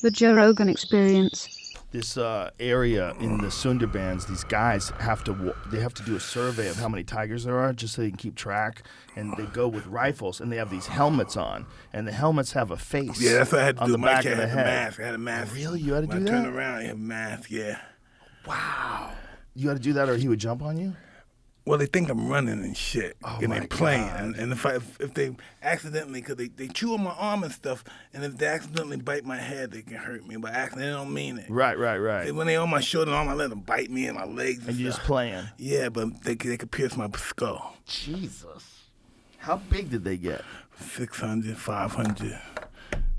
The Joe Rogan Experience. This area in the Sundarbans, these guys have to do a survey of how many tigers there are just so they can keep track. And they go with rifles, and they have these helmets on, and the helmets have a face. Yeah, that's what I had to on do. the My back cat of the had head. a mask. I had a mask. Oh, really? You had to do that? Turn around, I had a mask. Yeah. Wow. You had to do that, or he would jump on you? Well, they think I'm running and shit, Oh, and my they're playing. God. And if they accidentally, because they chew on my arm and stuff, and if they accidentally bite my head, they can hurt me. By accident, they don't mean it. Right. When they on my shoulder and arm, I let them bite me in my legs. And you're stuff. just playing. Yeah, but they could pierce my skull. Jesus. How big did they get? 600, 500.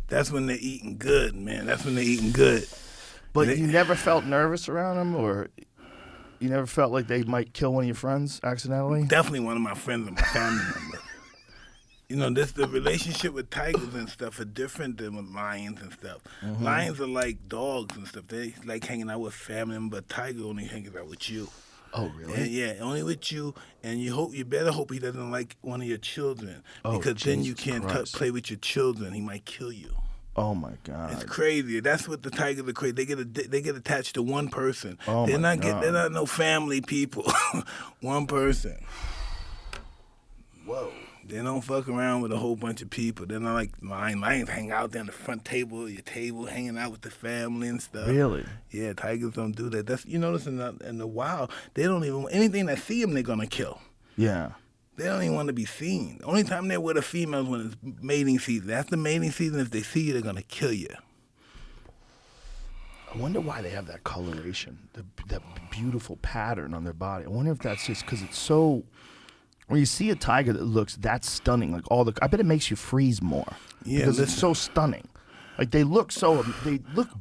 That's when they're eating good, man. That's when they're eating good. But you never felt nervous around them, or you never felt like they might kill one of your friends accidentally? Definitely one of my friends and my family members. You know, the relationship with tigers and stuff are different than with lions and stuff. Mm-hmm. Lions are like dogs and stuff. They like hanging out with family members, but tiger only hangs out with you. Oh, really? And yeah, only with you. And you better hope he doesn't like one of your children, Oh, because then you Jesus can't Christ. play with your children. He might kill you. Oh, my God. It's crazy. That's what the tigers are crazy. They get attached to one person. Oh, they're my not God. they're not no family people. One person. Whoa. They don't fuck around with a whole bunch of people. They're not like lions hang out there on the front table, your table, hanging out with the family and stuff. Really? Yeah, tigers don't do that. That's, you notice in the wild, they don't even, anything that see them, they're gonna kill. Yeah. They don't even want to be seen. The only time they're with a female is when it's mating season. After mating season, if they see you, they're gonna kill you. I wonder why they have that coloration, that beautiful pattern on their body. I wonder if that's just because it's so. When you see a tiger that looks that stunning, like I bet it makes you freeze more. Yeah, because it's so stunning. Like they look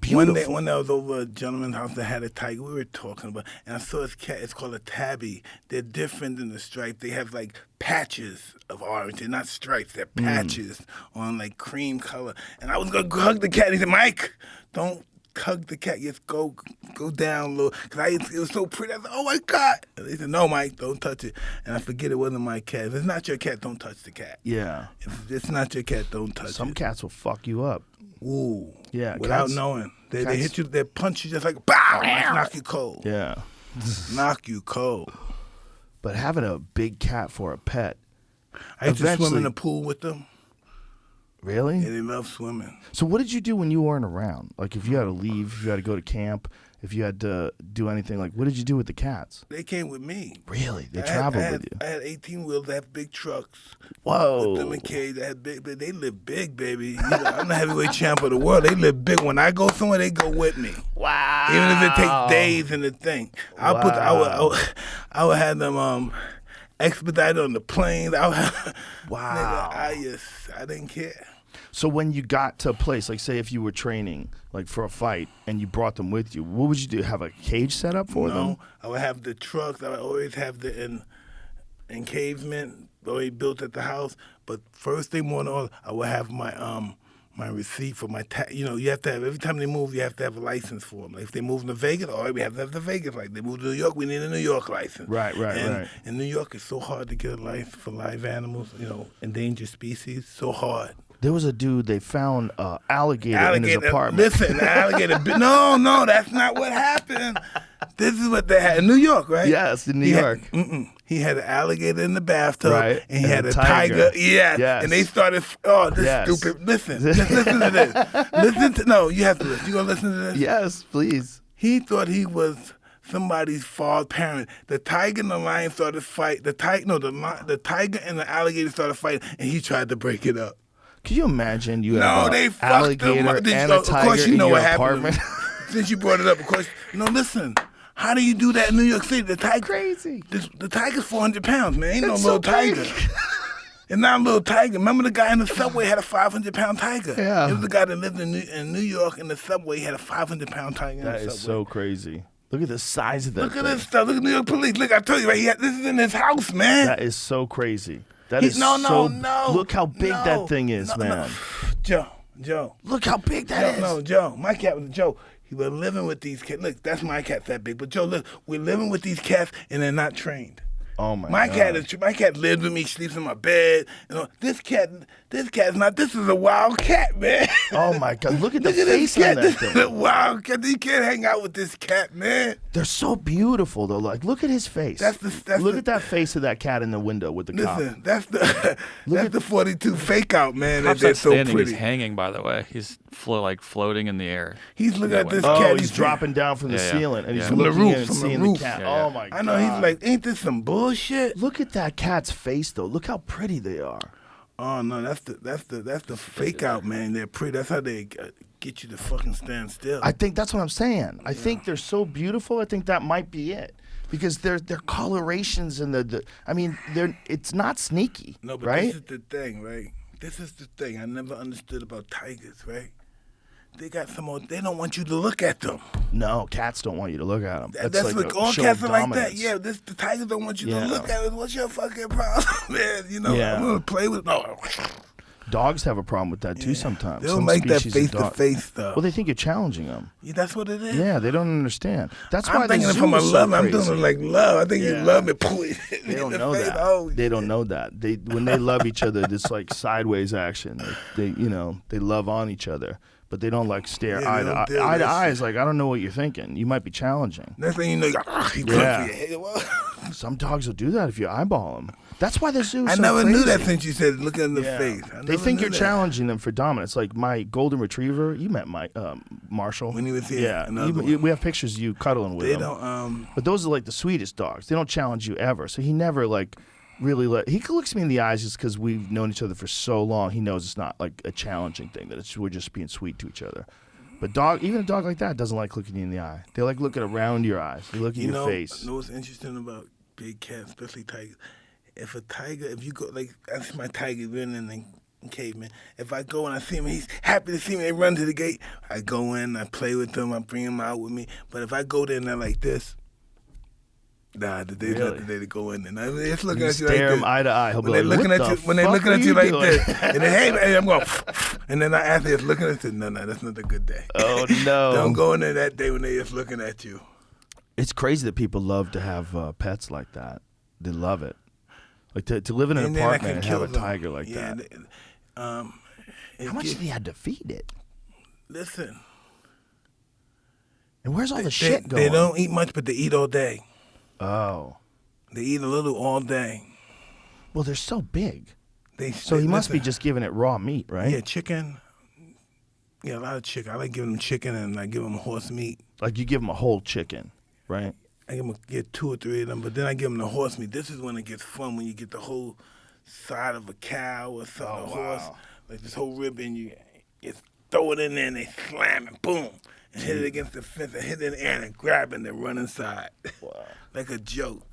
beautiful. When I was over a gentleman's house that had a tiger, we were talking about, and I saw his cat. It's called a tabby. They're different than the stripe. They have like patches of orange. They're not stripes. They're patches on like cream color. And I was gonna hug the cat. He said, "Mike, don't hug the cat. Just go down a little." Because it was so pretty. I said, "Oh my God!" And they said, "No, Mike, don't touch it." And I forget it wasn't my cat. If it's not your cat, don't touch the cat. Yeah. If it's not your cat, don't touch it. Some cats will fuck you up. Ooh. Yeah. Without cats, knowing. They cats- hit you, they punch you just like, bow, knock you cold. Yeah. Knock you cold. But having a big cat for a pet. I used to swim Eventually- in the pool with them. Really? Yeah, they love swimming. So what did you do when you weren't around? Like if you had to leave, if you had to go to camp, if you had to do anything, like what did you do with the cats? They came with me. Really? They traveled with you? I had 18 wheels. I have big trucks. Whoa. With them and Kay, they had big. They live big, baby. You know, I'm the heavyweight champ of the world. They live big. When I go somewhere, they go with me. Wow. Even if it takes days in the thing. I would have them expedited on the planes. Wow. Nigga, I didn't care. So when you got to a place, like say if you were training like for a fight and you brought them with you, what would you do? Have a cage set up for them? No, I would have the trucks. I would always have the encavement already built at the house. But first thing more than all, I would have my my receipt for my tax. You know, you have to have, every time they move, you have to have a license for them. Like if they move to Vegas, we have to have the Vegas license. They move to New York, we need a New York license. Right. In New York, it's so hard to get a license for live animals, you know, endangered species. So hard. There was a dude, they found alligator in his apartment. Listen, alligator. No, that's not what happened. This is what they had in New York, right? Yes, in New York. He had an alligator in the bathtub, Right. and he had a tiger. Yes. And they started. Stupid. Listen to this. You have to listen. You gonna listen to this? Yes, please. He thought he was somebody's father parent. The tiger and the lion started fight. The tiger and the alligator started fighting, and he tried to break it up. Can you imagine you have they an fucked alligator him up. and a Of course, tiger you know in your what apartment? happened. Since you brought it up, of course. Listen. How do you do that in New York City? The tiger, Crazy. The tiger's 400 pounds, man. Ain't It's no so little tiger. big. It's not a little tiger. Remember the guy in the subway had a 500-pound tiger? Yeah. It was the guy that lived in New York in the subway. He had a 500-pound tiger in That the is subway. so crazy. Look at the size of that Look at thing. this stuff. Look at New York police. Look, I told you, right? This is in his house, man. That is so crazy. That He- is no, so. no. Look how big No. that thing is, No, man. no. Joe. Look how big that is. No, Joe. My cat was Joe. He was living with these cats. Look, that's my cat that big. But Joe, look, we're living with these cats and they're not trained. Oh my My God. cat lives with me, sleeps in my bed. You know, this cat's not. This is a wild cat, man. Oh my God! Look at the Look at this face on cat. that This is a thing. wild cat. You can't hang out with this cat, man. They're so beautiful though. Like, look at his face. Look at that face of that cat in the window with the cop. Listen, that's the 42 fake out, man. Cop's They're not so standing, pretty. he's hanging, by the way. He's floating in the air. He's looking at this Oh, cat. he's dropping down from the Yeah, yeah. ceiling and he's Yeah. From the looking roof, in and from the seeing roof. the cat. Yeah, yeah. Oh my God! I know. He's like, ain't this some bullshit? Look at that cat's face though. Look how pretty they are. Oh no, that's the fake out, man. They're pretty. That's how they get you to fucking stand still. I think that's what I'm saying. I think they're so beautiful. I think that might be it. Because their colorations and it's not sneaky, No, but right? this is the thing, right? This is the thing I never understood about tigers, right? They got some more. They don't want you to look at them. No, cats don't want you to look at them. That's like what a all show cats of are like that. dominance. Yeah, the tigers don't want you Yeah. to look at it. What's your fucking problem, man? You know, Yeah. I'm gonna play with. No, Dogs have a problem with that too sometimes. they don't Some like that species of face to dog- face stuff. Well, they think you're challenging them. Yeah, that's what it is. Yeah, they don't understand. That's why I'm thinking the it from zoo a is so love. I'm doing crazy. it like love. I think you Yeah. love me. Please. They don't know that. Oh, They don't know that. When they love each other, it's like sideways action. They love on each other, but they don't like stare Yeah, eye they to don't eye. do Eye to that eye shit. is like, I don't know what you're thinking. You might be challenging. Next thing you know, he Yeah. for your head. Well, Some dogs will do that if you eyeball them. That's why the zoo. I so never knew that crazy. since you said look in the Yeah. face. I They never think knew you're that. challenging them for dominance. Like my golden retriever, you met Marshall When he was here, Yeah, another one. we have pictures of you cuddling with They him. don't. But those are like the sweetest dogs. They don't challenge you ever. So he never like really he looks me in the eyes just because we've known each other for so long. He knows it's not like a challenging thing. That we're just being sweet to each other. But even a dog like that doesn't like looking you in the eye. They like looking around your eyes. They look at your face. You know what's interesting about big cats, especially tigers? If you go, like, that's my tiger running in caveman. If I go and I see him, he's happy to see me, they run to the gate. I go in, I play with them, I bring them out with me. But if I go there and they're like this, nah, they Really? not to go in there. Now, they're just looking You at you like stare this. him eye to eye. He'll be When like, they're looking "What at the you, when they're fuck looking are at you you like doing?" this, and then hey, I'm going, and then I ask them, looking at you, no, that's not a good day. Oh no! Don't go in there that day when they're just looking at you. It's crazy that people love to have pets like that. They love it. Like to live in an And then I apartment can and have kill a them. tiger like Yeah, that. How How much did he had to feed it? Listen, And where's all the they, shit going? they don't eat much, but they eat all day. Oh, They eat a little all day. well, they're so big. So They he must be listen, just giving it raw meat, right? Yeah, chicken. Yeah, a lot of chicken. I like giving them chicken and I give them horse meat. Like you give him a whole chicken, right? I get 2 or 3 of them, but then I give them the horse meat. This is when it gets fun, when you get the whole side of a cow or something, a horse, like this whole rib, and you throw it in there and they slam it, boom, and hit it against the fence and hit it in the air and grab it and they run inside. Wow. Like a joke.